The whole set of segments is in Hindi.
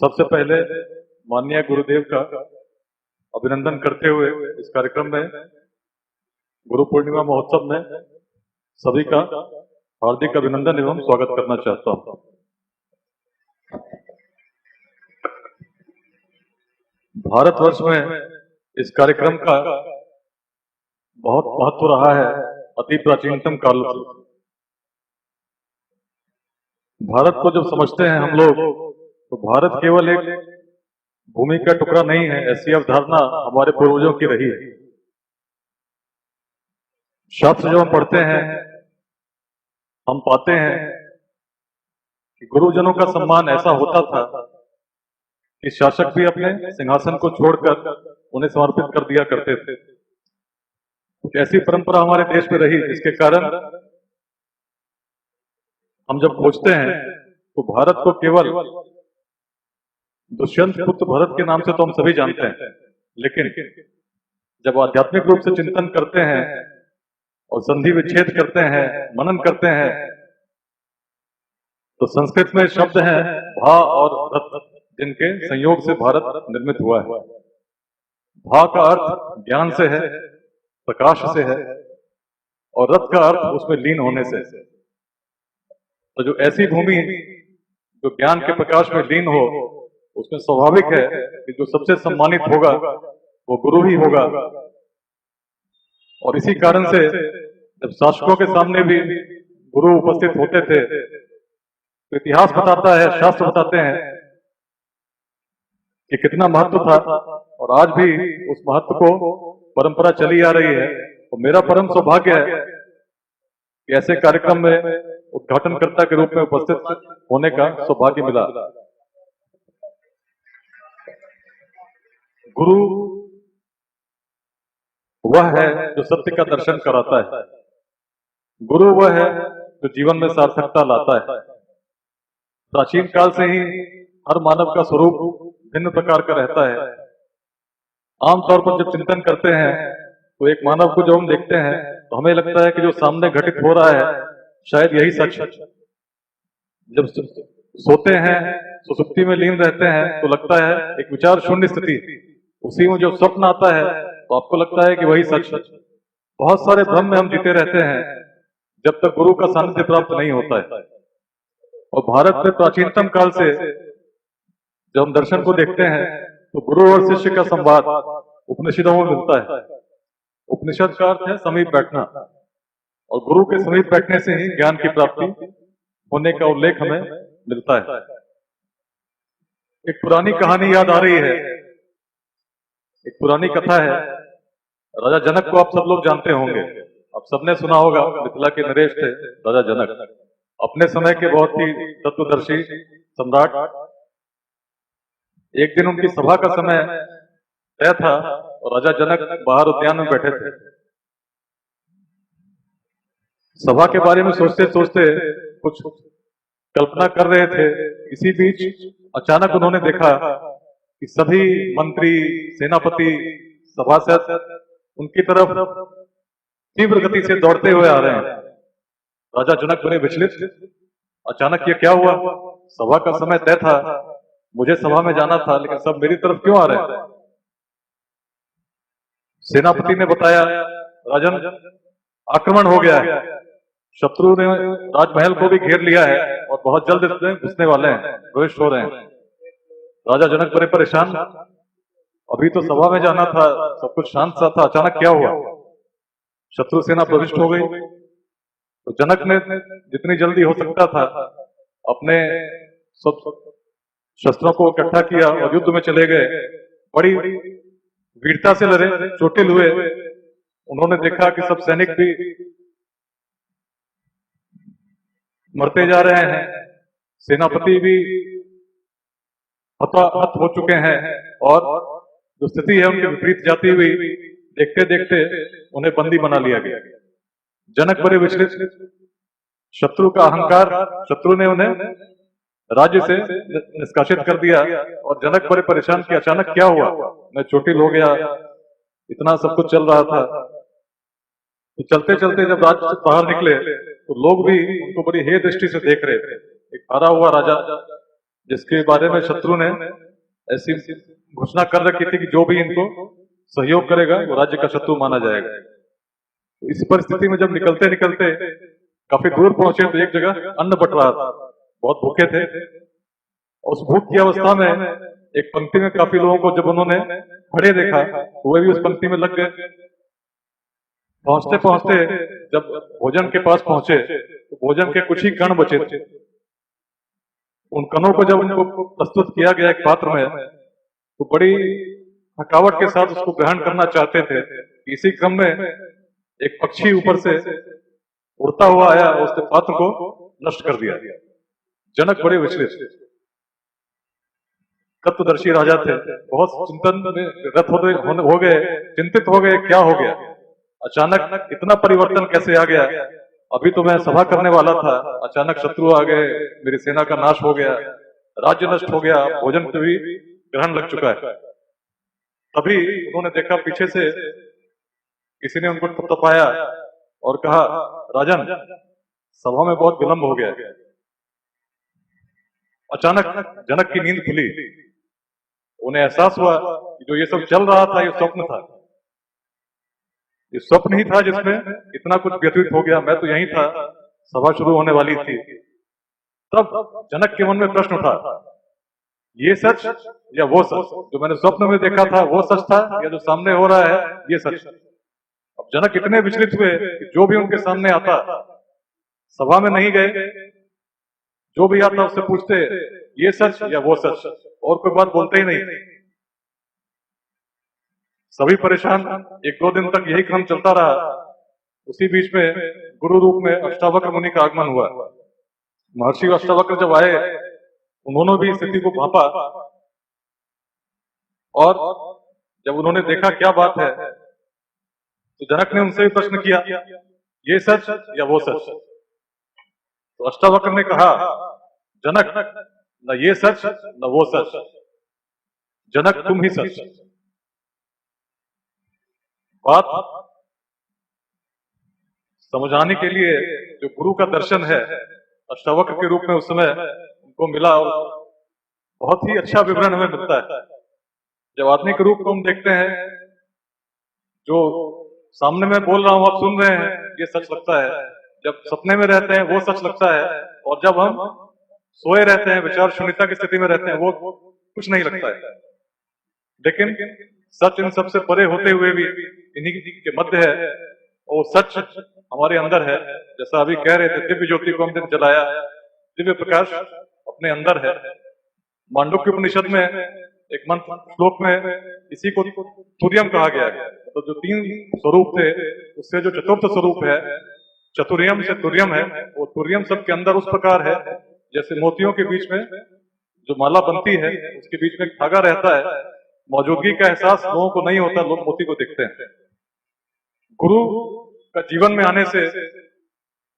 सबसे पहले माननीय गुरुदेव का अभिनंदन करते हुए इस कार्यक्रम में गुरु पूर्णिमा महोत्सव में सभी का हार्दिक अभिनंदन एवं स्वागत करना चाहता हूं। भारतवर्ष में इस कार्यक्रम का बहुत महत्व रहा है अति प्राचीनतम काल से। भारत को जब समझते हैं हम लोग तो भारत केवल एक भूमि का टुकड़ा नहीं है, ऐसी अवधारणा हमारे पूर्वजों की रही है। शास्त्र जब हम पढ़ते हैं हम पाते हैं कि गुरुजनों का सम्मान ऐसा होता था कि शासक भी अपने सिंहासन को छोड़कर उन्हें समर्पित कर दिया करते थे। कुछ ऐसी परंपरा हमारे देश में रही जिसके कारण हम जब खोजते हैं तो भारत को केवल दुष्यंत पुत्र भरत के नाम से तो हम सभी जानते हैं, लेकिन जब आध्यात्मिक रूप से चिंतन करते हैं और संधि विच्छेद करते हैं, मनन करते हैं, तो संस्कृत में शब्द हैं भा और रथ, जिनके संयोग से भारत निर्मित हुआ है। भा का अर्थ ज्ञान से है, प्रकाश से है, और रथ का अर्थ उसमें लीन होने से। तो जो ऐसी भूमि जो ज्ञान के प्रकाश में लीन हो, उसमें स्वाभाविक है कि जो सबसे सम्मानित होगा वो गुरु ही होगा। और इसी कारण से जब शासकों के सामने भी गुरु उपस्थित होते थे तो इतिहास बताता है, शास्त्र बताते हैं कि कितना महत्व था, और आज भी उस महत्व को परंपरा चली आ रही है। तो मेरा परम सौभाग्य है कि ऐसे कार्यक्रम में उद्घाटनकर्ता के रूप में उपस्थित होने का सौभाग्य मिला। गुरु वह है जो सत्य का दर्शन कराता है। गुरु वह है जो जीवन में सार्थकता लाता है। प्राचीन काल से ही हर मानव का स्वरूप भिन्न प्रकार का रहता है। आमतौर पर जब चिंतन करते हैं तो एक मानव को जब हम देखते हैं तो हमें लगता है कि जो सामने घटित हो रहा है शायद यही सच है। जब सोते हैं, सुसुप्ति में लीन रहते हैं तो लगता है एक विचार शून्य स्थिति, उसी में जो स्वप्न आता है तो आपको लगता है कि वही सच है। बहुत सारे भ्रम में हम जीते रहते हैं जब तक गुरु का सानिध्य प्राप्त नहीं होता है। और भारत में प्राचीनतम काल से जब हम दर्शन को देखते हैं तो गुरु और शिष्य का संवाद उपनिषदों में मिलता है। उपनिषद का अर्थ है समीप बैठना, और गुरु के समीप बैठने से ही ज्ञान की प्राप्ति होने का उल्लेख हमें मिलता है। एक पुरानी कहानी याद आ रही है, एक पुरानी कथा है। राजा जनक को आप सब लोग जानते होंगे, आप सबने सुना होगा। मिथिला के नरेश थे राजा जनक, अपने समय के बहुत ही तत्वदर्शी सम्राट। एक दिन उनकी सभा का समय तय था और राजा जनक बाहर उद्यान में बैठे थे। सभा के बारे में सोचते सोचते कुछ कल्पना कर रहे थे। इसी बीच अचानक उन्होंने देखा कि सभी मंत्री, सेनापति, सभासद उनकी तरफ तीव्र गति से दौड़ते हुए आ रहे हैं। राजा जनक बने विचलित, अचानक ये क्या हुआ? सभा का समय तय था, मुझे सभा में जाना था, लेकिन सब मेरी तरफ क्यों आ रहे हैं? सेनापति ने बताया, राजन आक्रमण हो गया है, शत्रु ने राजमहल को भी घेर लिया है और बहुत जल्द इसमें घुसने वाले हैं, प्रविष्ट हो रहे हैं। राजा जनक बड़े परेशान, अभी तो सभा में जाना था, सब कुछ शांत सा था, अचानक क्या हुआ? शत्रु सेना प्रविष्ट हो गई। तो जनक ने जितनी जल्दी हो सकता था अपने सब शस्त्रों को इकट्ठा किया और युद्ध में चले गए। बड़ी वीरता से लड़े, चोटिल हुए। उन्होंने देखा कि सब सैनिक भी मरते जा रहे हैं, सेनापति भी हताहत हो चुके हैं, और जो स्थिति है उनके विपरीत जाती हुई देखते देखते उन्हें बंदी बना लिया गया। जनक बड़े विचलित, शत्रु का अहंकार, शत्रु ने उन्हें राज्य से निष्कासित कर दिया, और जनक बड़े परेशान कि अचानक क्या हुआ, मैं चोटिल हो गया, इतना सब कुछ चल रहा था। तो चलते चलते जब राज्य से बाहर निकले तो लोग भी उनको बड़ी हेय दृष्टि से देख रहे थे। एक हारा हुआ राजा जिसके बारे में शत्रु ने ऐसी घोषणा कर रखी थी कि जो भी इनको सहयोग करेगा वो राज्य का शत्रु माना जाएगा। तो इस परिस्थिति में जब निकलते निकलते काफी दूर पहुंचे तो एक जगह अन्न बट रहा था, बहुत भूखे थे। उस भूख की अवस्था में एक पंक्ति में काफी लोगों को जब उन्होंने खड़े देखा तो वे भी उस पंक्ति में लग गए। पहुंचते पहुंचते जब भोजन के पास पहुंचे तो भोजन के कुछ ही कण बचे थे। उन कणों को जब उनको प्रस्तुत किया गया एक पात्र में तो बड़ी थकावट के साथ उसको ग्रहण करना चाहते थे। इसी क्रम में एक पक्षी ऊपर से उड़ता हुआ आया और उसने पात्र को नष्ट कर दिया। जनक बड़े विचलित, तत्वदर्शी राजा थे, बहुत चिंतन में रत हो गए, चिंतित हो गए, क्या हो गया, अचानक इतना परिवर्तन कैसे आ गया। अभी तो मैं सभा करने वाला था, अचानक शत्रु आ गए, मेरी सेना का नाश हो गया, राज्य नष्ट हो गया, भोजन पे भी ग्रहण लग चुका है। तभी उन्होंने देखा पीछे से किसी ने उनको थपथपाया और कहा, राजन सभा में बहुत विलंब हो गया। अचानक जनक की नींद खुली, उन्हें एहसास हुआ कि जो ये सब चल रहा था ये स्वप्न था, ये स्वप्न ही था जिसमें इतना कुछ व्यतीत हो गया। मैं तो यही था, सभा शुरू होने वाली थी। तब जनक के मन में प्रश्न उठा, ये सच या वो सच, जो मैंने स्वप्न में देखा था वो सच था या जो सामने हो रहा है ये सच। अब जनक इतने विचलित हुए कि जो भी उनके सामने आता, सभा में नहीं गए, जो भी आता उससे पूछते ये सच या वो सच, और कोई बात बोलते ही नहीं। सभी परेशान, एक दो दिन तक यही क्रम चलता रहा। उसी बीच में गुरु रूप में अष्टावक्र मुनि का आगमन हुआ। महर्षि अष्टावक्र जब आए, उन्होंने भी स्थिति को भांपा और जब उन्होंने देखा क्या बात है तो जनक ने उनसे भी प्रश्न किया, ये सच या वो सच। तो अष्टावक्र ने कहा, जनक न ये सच न वो सच, जनक तुम ही सच। बात समझाने के लिए जो गुरु का दर्शन है अष्टावक्र के रूप में उस समय उनको मिला और बहुत ही अच्छा विवरण हमें मिलता है। जब आदमी के रूप को हम देखते हैं, जो सामने में बोल रहा हूं आप सुन रहे हैं, ये सच लगता है। जब सपने में रहते हैं वो सच लगता है, और जब हम सोए रहते हैं, विचार शून्यता की स्थिति में रहते हैं, वो कुछ नहीं लगता है। लेकिन सच इन सबसे परे होते हुए भी इन्हीं के मध्य है, और सच हमारे अंदर है। जैसा अभी कह रहे थे, दिव्य ज्योति को हमने जलाया, दिव्य प्रकाश अपने अंदर है। मांडुक्य उपनिषद में एक मंत्र श्लोक में इसी को तुर्यम कहा गया है। तो जो तीन स्वरूप थे उससे जो चतुर्थ स्वरूप है, चतुर्यम से तुर्यम है, वो तुर्यम सबके अंदर उस प्रकार है जैसे मोतियों के बीच में जो माला बनती है उसके बीच में धागा रहता है। मौजूदगी का एहसास लोगों को नहीं होता, लोग मोती को देखते हैं। गुरु का जीवन में आने से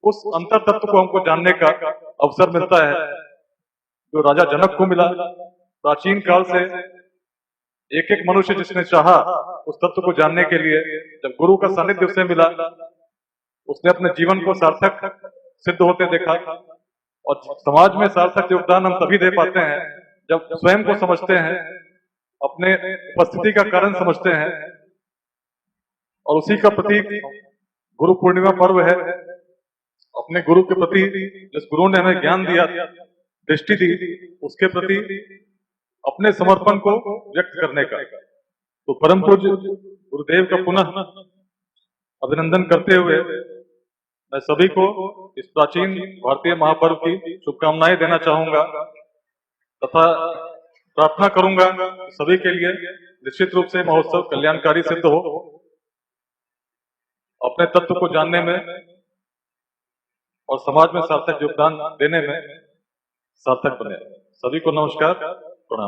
उस अंतर तत्व को हमको जानने का अवसर मिलता है जो राजा जनक को मिला। प्राचीन काल से एक एक मनुष्य जिसने चाहा उस तत्व को जानने के लिए, जब गुरु का सानिध्य उसे मिला, उसने अपने जीवन को सार्थक सिद्ध होते देखा। और समाज में सार्थक योगदान हम तभी दे पाते हैं जब स्वयं को समझते हैं, अपने उपस्थिति का कारण समझते हैं। और उसी का प्रतीक गुरु पूर्णिमा पर्व है। अपने गुरु के प्रति, जिस गुरु ने हमें ज्ञान दिया, दृष्टि दी, उसके प्रति अपने समर्पण को व्यक्त करने का। तो परम पूज्य गुरुदेव का पुनः अभिनंदन करते हुए मैं सभी को इस प्राचीन भारतीय महापर्व की शुभकामनाएं देना चाहूंगा तथा प्रार्थना करूंगा कि सभी के लिए निश्चित रूप से महोत्सव कल्याणकारी सिद्ध हो, अपने तत्व को जानने में और समाज में सार्थक योगदान देने में सार्थक बने। सभी को नमस्कार, प्रणाम।